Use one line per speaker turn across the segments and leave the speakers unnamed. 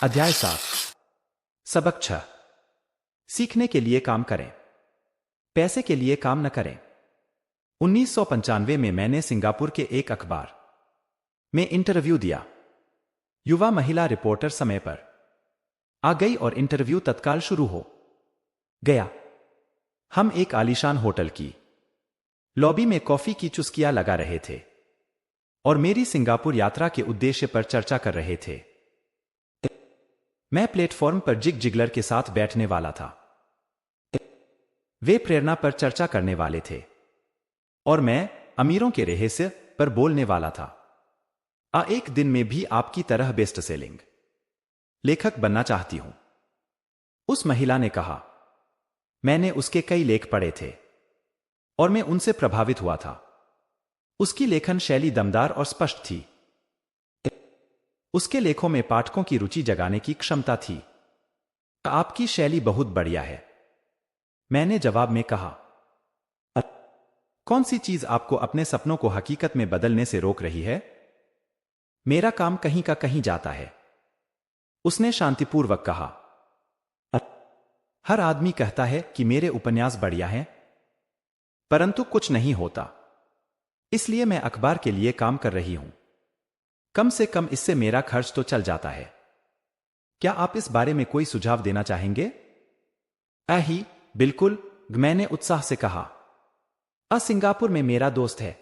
अध्याय 7। सबक 6। सीखने के लिए काम करें, पैसे के लिए काम न करें। 1995 में मैंने सिंगापुर के एक अखबार में इंटरव्यू दिया। युवा महिला रिपोर्टर समय पर आ गई और इंटरव्यू तत्काल शुरू हो गया। हम एक आलीशान होटल की लॉबी में कॉफी की चुस्कियां लगा रहे थे और मेरी सिंगापुर यात्रा के उद्देश्य पर चर्चा कर रहे थे। मैं प्लेटफॉर्म पर जिग जिगलर के साथ बैठने वाला था। वे प्रेरणा पर चर्चा करने वाले थे और मैं अमीरों के रहस्य पर बोलने वाला था। एक दिन में भी आपकी तरह बेस्ट सेलिंग लेखक बनना चाहती हूं, उस महिला ने कहा। मैंने उसके कई लेख पढ़े थे और मैं उनसे प्रभावित हुआ था। उसकी लेखन शैली दमदार और स्पष्ट थी। उसके लेखों में पाठकों की रुचि जगाने की क्षमता थी। आपकी शैली बहुत बढ़िया है, मैंने जवाब में कहा। कौन सी चीज आपको अपने सपनों को हकीकत में बदलने से रोक रही है? मेरा काम कहीं का कहीं जाता है, उसने शांतिपूर्वक कहा। हर आदमी कहता है कि मेरे उपन्यास बढ़िया हैं, परंतु कुछ नहीं होता। इसलिए मैं अखबार के लिए काम कर रही हूं। कम से कम इससे मेरा खर्च तो चल जाता है। क्या आप इस बारे में कोई सुझाव देना चाहेंगे? ही बिल्कुल, मैंने उत्साह से कहा। सिंगापुर में मेरा दोस्त है।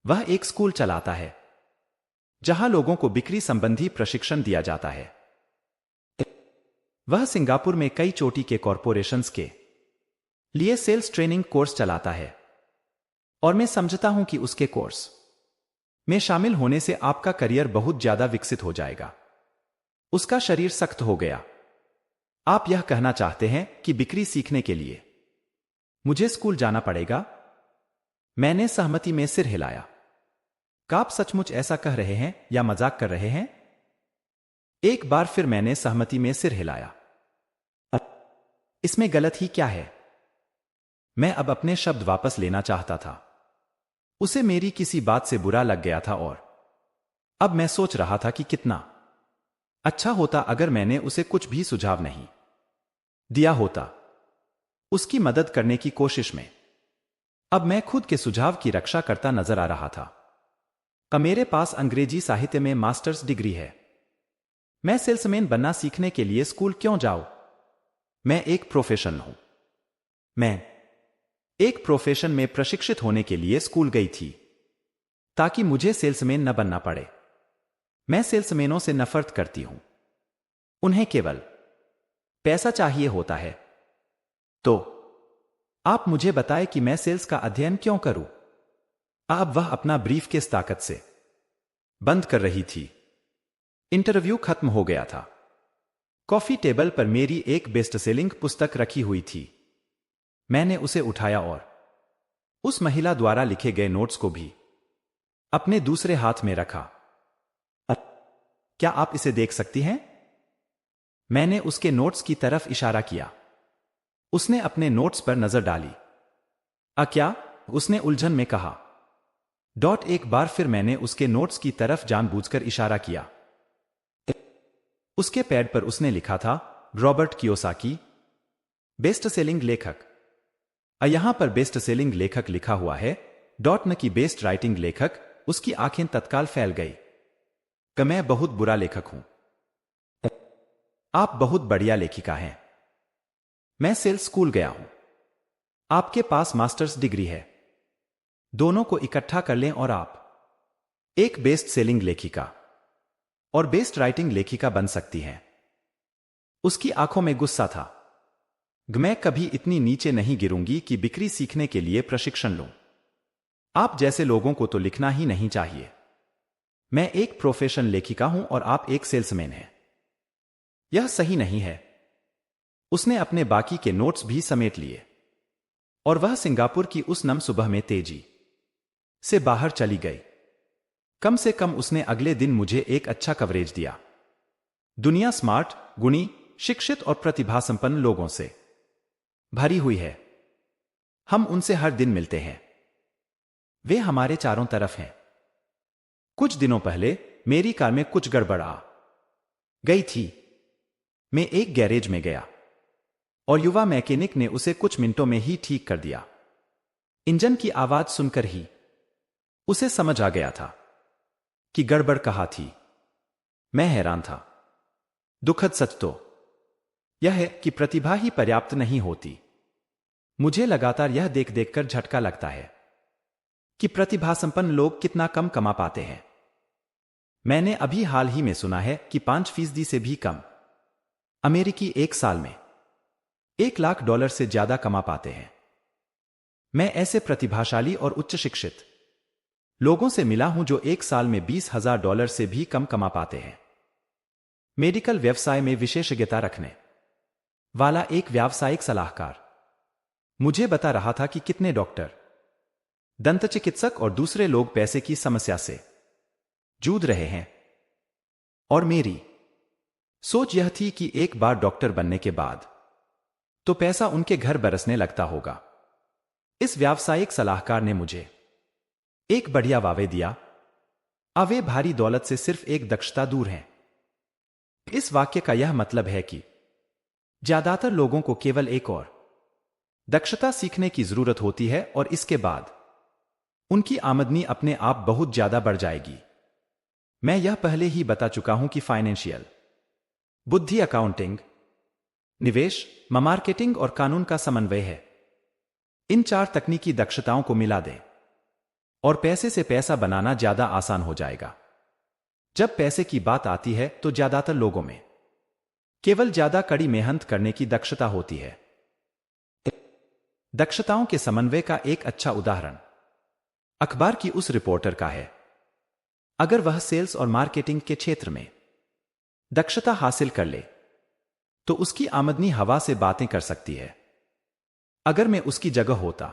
वह एक स्कूल चलाता है जहां लोगों को बिक्री संबंधी प्रशिक्षण दिया जाता है। वह सिंगापुर में कई चोटी के कॉरपोरेशंस के लिए सेल्स ट्रेनिंग कोर्स चलाता है और मैं समझता हूं कि उसके कोर्स में शामिल होने से आपका करियर बहुत ज्यादा विकसित हो जाएगा। उसका शरीर सख्त हो गया। आप यह कहना चाहते हैं कि बिक्री सीखने के लिए मुझे स्कूल जाना पड़ेगा? मैंने सहमति में सिर हिलाया। क्या आप सचमुच ऐसा कह रहे हैं या मजाक कर रहे हैं? एक बार फिर मैंने सहमति में सिर हिलाया। इसमें गलत ही क्या है? मैं अब अपने शब्द वापस लेना चाहता था। उसे मेरी किसी बात से बुरा लग गया था और अब मैं सोच रहा था कि कितना अच्छा होता अगर मैंने उसे कुछ भी सुझाव नहीं दिया होता उसकी मदद करने की कोशिश में। अब मैं खुद के सुझाव की रक्षा करता नजर आ रहा था। मेरे पास अंग्रेजी साहित्य में मास्टर्स डिग्री है। मैं सेल्समैन बनना सीखने के लिए स्कूल क्यों जाऊं? मैं एक प्रोफेशनल हूं। मैं एक प्रोफेशन में प्रशिक्षित होने के लिए स्कूल गई थी ताकि मुझे सेल्समैन न बनना पड़े। मैं सेल्समैनों से नफरत करती हूं। उन्हें केवल पैसा चाहिए होता है। तो आप मुझे बताएं कि मैं सेल्स का अध्ययन क्यों करूं? अब वह अपना ब्रीफ केस ताकत से बंद कर रही थी। इंटरव्यू खत्म हो गया था। कॉफी टेबल पर मेरी एक बेस्ट सेलिंग पुस्तक रखी हुई थी। मैंने उसे उठाया और उस महिला द्वारा लिखे गए नोट्स को भी अपने दूसरे हाथ में रखा। क्या आप इसे देख सकती हैं? मैंने उसके नोट्स की तरफ इशारा किया। उसने अपने नोट्स पर नजर डाली। क्या? उसने उलझन में कहा। एक बार फिर मैंने उसके नोट्स की तरफ जानबूझकर इशारा किया। उसके पैड पर उसने लिखा था, रॉबर्ट कियोसाकी, बेस्ट सेलिंग लेखक। यहां पर बेस्ट सेलिंग लेखक लिखा हुआ है, न कि बेस्ट राइटिंग लेखक। उसकी आंखें तत्काल फैल गई। मैं बहुत बुरा लेखक हूं। आप बहुत बढ़िया लेखिका हैं। मैं सेल्स स्कूल गया हूं। आपके पास मास्टर्स डिग्री है। दोनों को इकट्ठा कर लें और आप एक बेस्ट सेलिंग लेखिका और बेस्ट राइटिंग लेखिका बन सकती हैं। उसकी आंखों में गुस्सा था। मैं कभी इतनी नीचे नहीं गिरूंगी कि बिक्री सीखने के लिए प्रशिक्षण लूं। आप जैसे लोगों को तो लिखना ही नहीं चाहिए। मैं एक प्रोफेशन लेखिका हूं और आप एक सेल्समैन हैं। यह सही नहीं है। उसने अपने बाकी के नोट्स भी समेट लिए और वह सिंगापुर की उस नम सुबह में तेजी से बाहर चली गई। कम से कम उसने अगले दिन मुझे एक अच्छा कवरेज दिया। दुनिया स्मार्ट, गुणी, शिक्षित और प्रतिभा संपन्न लोगों से भरी हुई है। हम उनसे हर दिन मिलते हैं। वे हमारे चारों तरफ हैं। कुछ दिनों पहले मेरी कार में कुछ गड़बड़ आ गई थी। मैं एक गैरेज में गया और युवा मैकेनिक ने उसे कुछ मिनटों में ही ठीक कर दिया। इंजन की आवाज सुनकर ही उसे समझ आ गया था कि गड़बड़ कहाँ थी। मैं हैरान था। दुखद सच तो यह है कि प्रतिभा ही पर्याप्त नहीं होती। मुझे लगातार यह देख देखकर झटका लगता है कि प्रतिभा संपन्न लोग कितना कम कमा पाते हैं। मैंने अभी हाल ही में सुना है कि 5% से भी कम अमेरिकी एक साल में $1 लाख से ज्यादा कमा पाते हैं। मैं ऐसे प्रतिभाशाली और उच्च शिक्षित लोगों से मिला हूं जो एक साल में $20,000 से भी कम कमा पाते हैं। मेडिकल व्यवसाय में विशेषज्ञता रखने वाला एक व्यावसायिक सलाहकार मुझे बता रहा था कि कितने डॉक्टर, दंत चिकित्सक और दूसरे लोग पैसे की समस्या से जूझ रहे हैं। और मेरी सोच यह थी कि एक बार डॉक्टर बनने के बाद तो पैसा उनके घर बरसने लगता होगा। इस व्यावसायिक सलाहकार ने मुझे एक बढ़िया वावे दिया, अवे भारी दौलत से सिर्फ एक दक्षता दूर हैं। इस वाक्य का यह मतलब है कि ज्यादातर लोगों को केवल एक और दक्षता सीखने की जरूरत होती है और इसके बाद उनकी आमदनी अपने आप बहुत ज्यादा बढ़ जाएगी। मैं यह पहले ही बता चुका हूं कि फाइनेंशियल बुद्धि अकाउंटिंग, निवेश, मार्केटिंग और कानून का समन्वय है। इन 4 तकनीकी दक्षताओं को मिला दें और पैसे से पैसा बनाना ज्यादा आसान हो जाएगा। जब पैसे की बात आती है तो ज्यादातर लोगों में केवल ज्यादा कड़ी मेहनत करने की दक्षता होती है। दक्षताओं के समन्वय का एक अच्छा उदाहरण अखबार की उस रिपोर्टर का है। अगर वह सेल्स और मार्केटिंग के क्षेत्र में दक्षता हासिल कर ले तो उसकी आमदनी हवा से बातें कर सकती है। अगर मैं उसकी जगह होता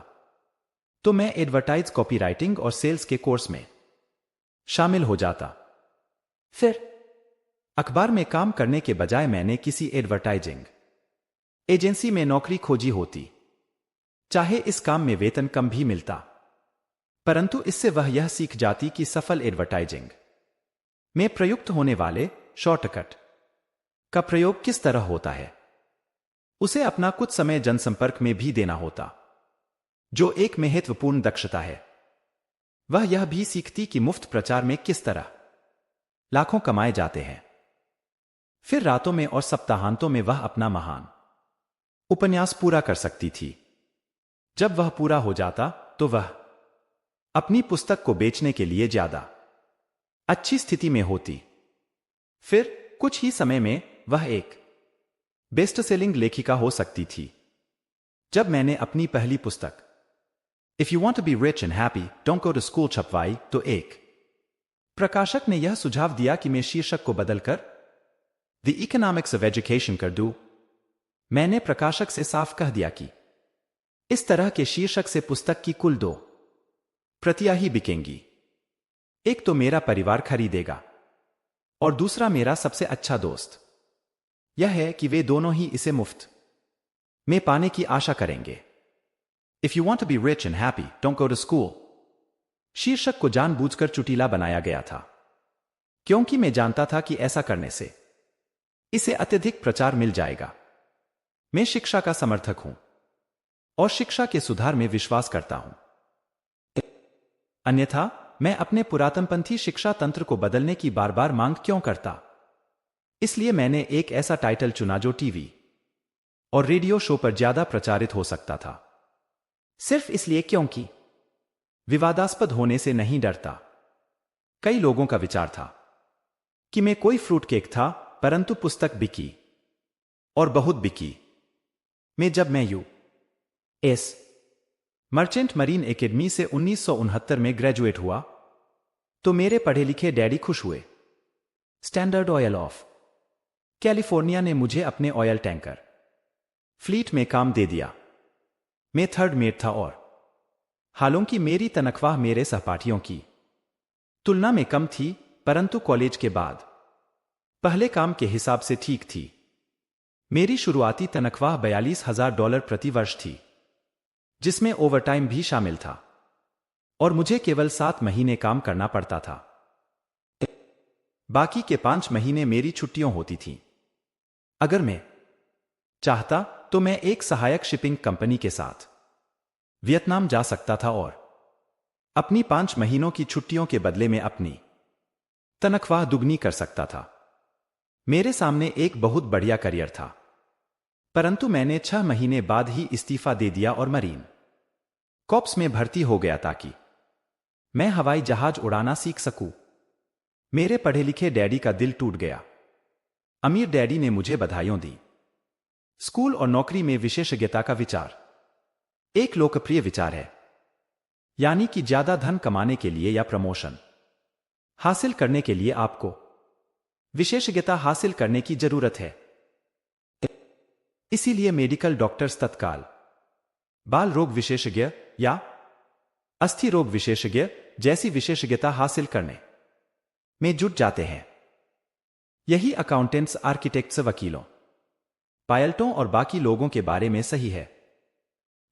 तो मैं एडवर्टाइज, कॉपीराइटिंग और सेल्स के कोर्स में शामिल हो जाता। फिर अखबार में काम करने के बजाय मैंने किसी एडवर्टाइजिंग एजेंसी में नौकरी खोजी होती। चाहे इस काम में वेतन कम भी मिलता, परंतु इससे वह यह सीख जाती कि सफल एडवर्टाइजिंग में प्रयुक्त होने वाले शॉर्टकट का प्रयोग किस तरह होता है। उसे अपना कुछ समय जनसंपर्क में भी देना होता, जो एक महत्वपूर्ण दक्षता है। वह यह भी सीखती कि मुफ्त प्रचार में किस तरह लाखों कमाए जाते हैं। फिर रातों में और सप्ताहांतों में वह अपना महान उपन्यास पूरा कर सकती थी। जब वह पूरा हो जाता तो वह अपनी पुस्तक को बेचने के लिए ज्यादा अच्छी स्थिति में होती। फिर कुछ ही समय में वह एक बेस्ट सेलिंग लेखिका हो सकती थी। जब मैंने अपनी पहली पुस्तक if you want to be rich and happy don't go to school छपवाई तो एक प्रकाशक ने यह सुझाव दिया कि मैं शीर्षक को बदलकर द इकोनॉमिक्स ऑफ एजुकेशन कर दूं। मैंने प्रकाशक से साफ कह दिया कि इस तरह के शीर्षक से पुस्तक की कुल 2 प्रतियां ही बिकेंगी। एक तो मेरा परिवार खरीदेगा और दूसरा मेरा सबसे अच्छा दोस्त। यह है कि वे दोनों ही इसे मुफ्त में पाने की आशा करेंगे। If you want to be rich and happy don't go to school शीर्षक को जानबूझकर चुटीला बनाया गया था, क्योंकि मैं जानता था कि ऐसा करने से इसे अत्यधिक प्रचार मिल जाएगा। मैं शिक्षा का समर्थक हूं और शिक्षा के सुधार में विश्वास करता हूं। अन्यथा मैं अपने पुरातनपंथी शिक्षा तंत्र को बदलने की बार बार मांग क्यों करता। इसलिए मैंने एक ऐसा टाइटल चुना जो टीवी और रेडियो शो पर ज्यादा प्रचारित हो सकता था, सिर्फ इसलिए क्योंकि विवादास्पद होने से नहीं डरता। कई लोगों का विचार था कि मैं कोई फ्रूट केक था, परंतु पुस्तक बिकी और बहुत बिकी। जब मैं यूएस मर्चेंट मरीन एकेडमी से 1969 में ग्रेजुएट हुआ तो मेरे पढ़े लिखे डैडी खुश हुए। स्टैंडर्ड ऑयल ऑफ कैलिफोर्निया ने मुझे अपने ऑयल टैंकर फ्लीट में काम दे दिया। मैं थर्ड मेट था और हालांकि मेरी तनख्वाह मेरे सहपाठियों की तुलना में कम थी, परंतु कॉलेज के बाद पहले काम के हिसाब से ठीक थी। मेरी शुरुआती तनख्वाह $42,000 प्रति वर्ष थी, जिसमें ओवरटाइम भी शामिल था और मुझे केवल 7 महीने काम करना पड़ता था। बाकी के 5 महीने मेरी छुट्टियों होती थीं। अगर मैं चाहता तो मैं एक सहायक शिपिंग कंपनी के साथ वियतनाम जा सकता था और अपनी 5 महीनों की छुट्टियों के बदले में अपनी तनख्वाह दुगनी कर सकता था। मेरे सामने एक बहुत बढ़िया करियर था, परंतु मैंने 6 महीने बाद ही इस्तीफा दे दिया और मरीन कॉर्प्स में भर्ती हो गया ताकि मैं हवाई जहाज उड़ाना सीख सकूं। मेरे पढ़े लिखे डैडी का दिल टूट गया। अमीर डैडी ने मुझे बधाइयां दी। स्कूल और नौकरी में विशेषज्ञता का विचार एक लोकप्रिय विचार है, यानी कि ज्यादा धन कमाने के लिए या प्रमोशन हासिल करने के लिए आपको विशेषज्ञता हासिल करने की जरूरत है। इसीलिए मेडिकल डॉक्टर्स तत्काल बाल रोग विशेषज्ञ या अस्थि रोग विशेषज्ञ जैसी विशेषज्ञता हासिल करने में जुट जाते हैं। यही अकाउंटेंट्स, आर्किटेक्ट्स, वकीलों, पायलटों और बाकी लोगों के बारे में सही है।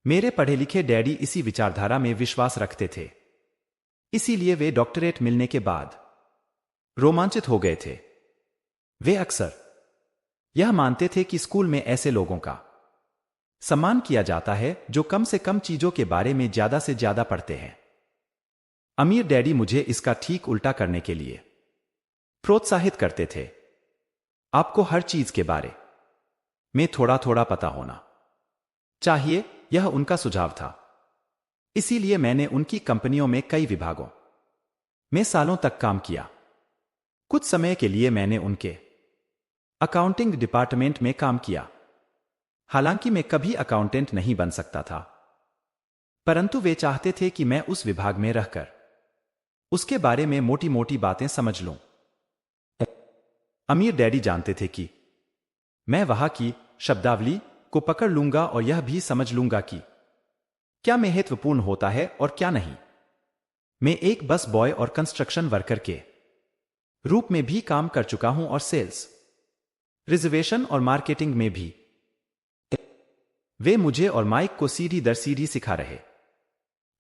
मेरे पढ़े लिखे डैडी इसी विचारधारा में विश्वास रखते थे, इसीलिए वे डॉक्टरेट मिलने के बाद रोमांचित हो गए थे। वे अक्सर यह मानते थे कि स्कूल में ऐसे लोगों का सम्मान किया जाता है जो कम से कम चीजों के बारे में ज्यादा से ज्यादा पढ़ते हैं। अमीर डैडी मुझे इसका ठीक उल्टा करने के लिए प्रोत्साहित करते थे। आपको हर चीज के बारे में थोड़ा थोड़ा पता होना चाहिए, यह उनका सुझाव था। इसीलिए मैंने उनकी कंपनियों में कई विभागों में सालों तक काम किया। कुछ समय के लिए मैंने उनके अकाउंटिंग डिपार्टमेंट में काम किया। हालांकि मैं कभी अकाउंटेंट नहीं बन सकता था, परंतु वे चाहते थे कि मैं उस विभाग में रहकर उसके बारे में मोटी मोटी बातें समझ लूं। अमीर डैडी जानते थे कि मैं वहां की शब्दावली को पकड़ लूंगा और यह भी समझ लूंगा कि क्या महत्वपूर्ण होता है और क्या नहीं। मैं एक बस बॉय और कंस्ट्रक्शन वर्कर के रूप में भी काम कर चुका हूं और सेल्स, रिजर्वेशन और मार्केटिंग में भी। वे मुझे और माइक को सीढ़ी दर सीढ़ी सिखा रहे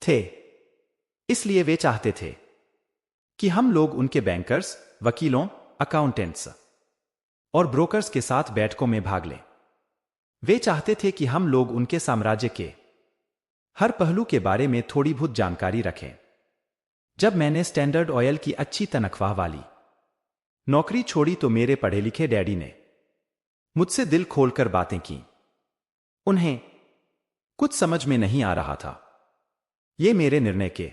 थे। इसलिए वे चाहते थे कि हम लोग उनके बैंकर्स, वकीलों, अकाउंटेंट्स और ब्रोकर्स के साथ बैठकों में भाग लें। वे चाहते थे कि हम लोग उनके साम्राज्य के हर पहलू के बारे में थोड़ी बहुत जानकारी रखें। जब मैंने स्टैंडर्ड ऑयल की अच्छी तनख्वाह वाली नौकरी छोड़ी तो मेरे पढ़े लिखे डैडी ने मुझसे दिल खोलकर बातें की। उन्हें कुछ समझ में नहीं आ रहा था। ये मेरे निर्णय के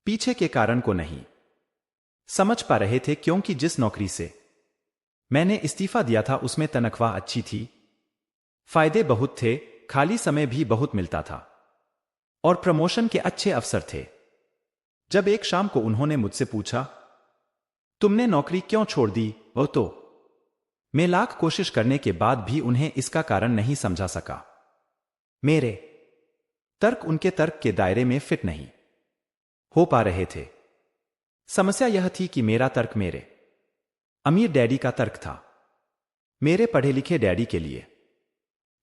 पीछे के कारण को नहीं समझ पा रहे थे, क्योंकि जिस नौकरी से मैंने इस्तीफा दिया था उसमें तनख्वाह अच्छी थी, फायदे बहुत थे, खाली समय भी बहुत मिलता था और प्रमोशन के अच्छे अवसर थे। जब एक शाम को उन्होंने मुझसे पूछा, तुमने नौकरी क्यों छोड़ दी? वो तो मैं लाख कोशिश करने के बाद भी उन्हें इसका कारण नहीं समझा सका। मेरे तर्क उनके तर्क के दायरे में फिट नहीं हो पा रहे थे। समस्या यह थी कि मेरा तर्क मेरे अमीर डैडी का तर्क था। मेरे पढ़े लिखे डैडी के लिए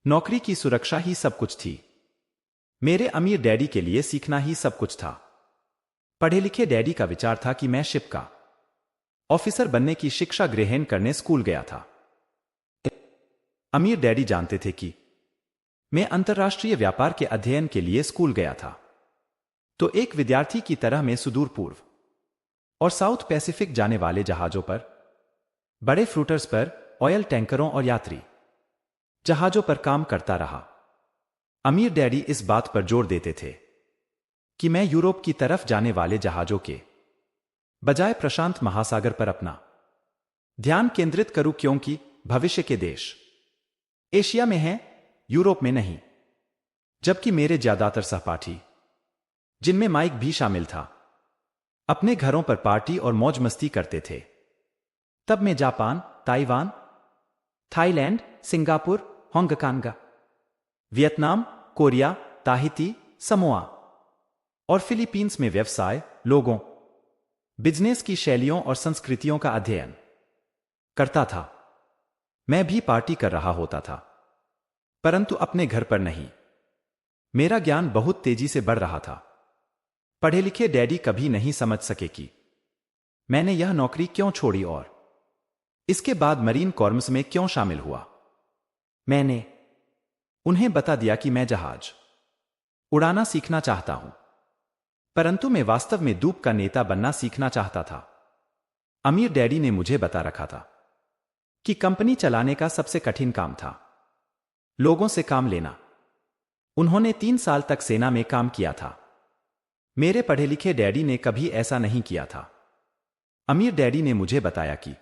नौकरी की सुरक्षा ही सब कुछ थी। मेरे अमीर डैडी के लिए सीखना ही सब कुछ था। पढ़े लिखे डैडी का विचार था कि मैं शिप का ऑफिसर बनने की शिक्षा ग्रहण करने स्कूल गया था। अमीर डैडी जानते थे कि मैं अंतर्राष्ट्रीय व्यापार के अध्ययन के लिए स्कूल गया था। तो एक विद्यार्थी की तरह मैं सुदूर पूर्व और साउथ पैसिफिक जाने वाले जहाजों पर, बड़े फ्रूटर्स पर, ऑयल टैंकरों और यात्री जहाजों पर काम करता रहा। अमीर डैडी इस बात पर जोर देते थे कि मैं यूरोप की तरफ जाने वाले जहाजों के बजाय प्रशांत महासागर पर अपना ध्यान केंद्रित करूं, क्योंकि भविष्य के देश एशिया में हैं, यूरोप में नहीं। जबकि मेरे ज्यादातर सहपाठी, जिनमें माइक भी शामिल था, अपने घरों पर पार्टी और मौज मस्ती करते थे। तब मैं Japan, Taiwan, Thailand, Singapore, Hong Kong, Vietnam, Korea, Tahiti, Samoa और फिलीपींस में व्यवसाय, लोगों, बिजनेस की शैलियों और संस्कृतियों का अध्ययन करता था। मैं भी पार्टी कर रहा होता था, परंतु अपने घर पर नहीं। मेरा ज्ञान बहुत तेजी से बढ़ रहा था। पढ़े लिखे डैडी कभी नहीं समझ सके कि मैंने यह नौकरी क्यों छोड़ी और इसके बाद मरीन कॉर्प्स में क्यों शामिल हुआ। मैंने उन्हें बता दिया कि मैं जहाज उड़ाना सीखना चाहता हूं, परंतु मैं वास्तव में दूप का नेता बनना सीखना चाहता था। अमीर डैडी ने मुझे बता रखा था कि कंपनी चलाने का सबसे कठिन काम था लोगों से काम लेना। उन्होंने 3 साल तक सेना में काम किया था। मेरे पढ़े लिखे डैडी ने कभी ऐसा नहीं किया था। अमीर डैडी ने मुझे बताया कि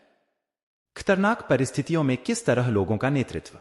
खतरनाक परिस्थितियों में किस तरह लोगों का नेतृत्व